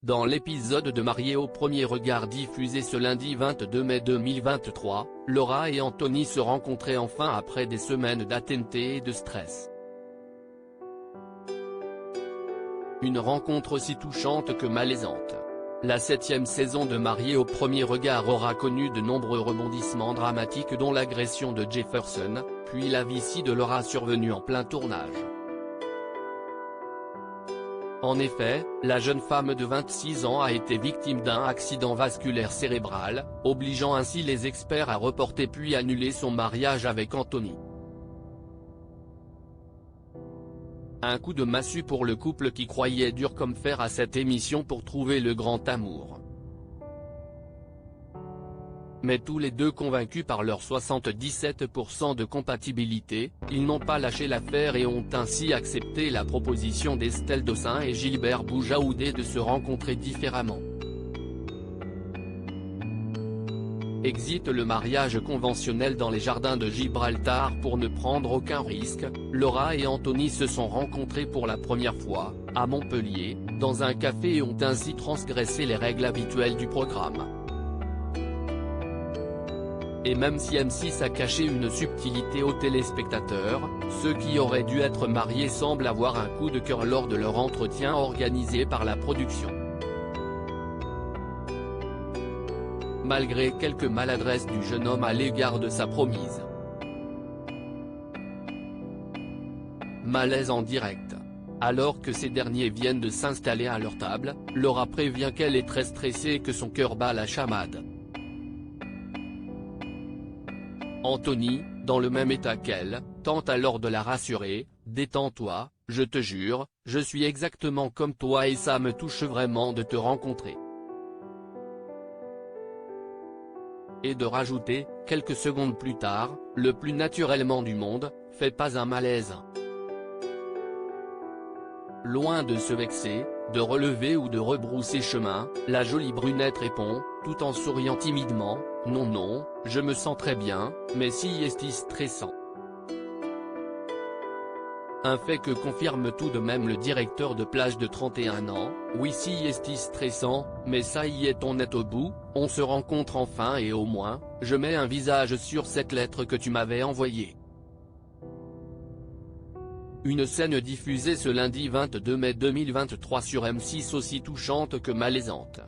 Dans l'épisode de Mariés au premier regard diffusé ce lundi 22 mai 2023, Laura et Anthony se rencontraient enfin après des semaines d'attente et de stress. Une rencontre aussi touchante que malaisante. La 7e saison de Mariés au premier regard aura connu de nombreux rebondissements dramatiques dont l'agression de Jefferson, puis la vicie de Laura survenue en plein tournage. En effet, la jeune femme de 26 ans a été victime d'un accident vasculaire cérébral, obligeant ainsi les experts à reporter puis annuler son mariage avec Anthony. Un coup de massue pour le couple qui croyait dur comme fer à cette émission pour trouver le grand amour. Mais tous les deux convaincus par leur 77% de compatibilité, ils n'ont pas lâché l'affaire et ont ainsi accepté la proposition d'Estelle Dossin et Gilbert Boujaoudé de se rencontrer différemment. Exit le mariage conventionnel dans les jardins de Gibraltar pour ne prendre aucun risque, Laura et Anthony se sont rencontrés pour la première fois, à Montpellier, dans un café et ont ainsi transgressé les règles habituelles du programme. Et même si M6 a caché une subtilité aux téléspectateurs, ceux qui auraient dû être mariés semblent avoir un coup de cœur lors de leur entretien organisé par la production. Malgré quelques maladresses du jeune homme à l'égard de sa promise. Malaise en direct. Alors que ces derniers viennent de s'installer à leur table, Laura prévient qu'elle est très stressée et que son cœur bat la chamade. Anthony, dans le même état qu'elle, tente alors de la rassurer, « Détends-toi, je te jure, je suis exactement comme toi et ça me touche vraiment de te rencontrer. » Et de rajouter, quelques secondes plus tard, le plus naturellement du monde, « Fais pas un malaise. » Loin de se vexer, de relever ou de rebrousser chemin, la jolie brunette répond, tout en souriant timidement, « Non non, je me sens très bien, mais si est stressant. » Un fait que confirme tout de même le directeur de plage de 31 ans, « Oui si est stressant, mais ça y est on est au bout, on se rencontre enfin et au moins, je mets un visage sur cette lettre que tu m'avais envoyée. » Une scène diffusée ce lundi 22 mai 2023 sur M6 aussi touchante que malaisante.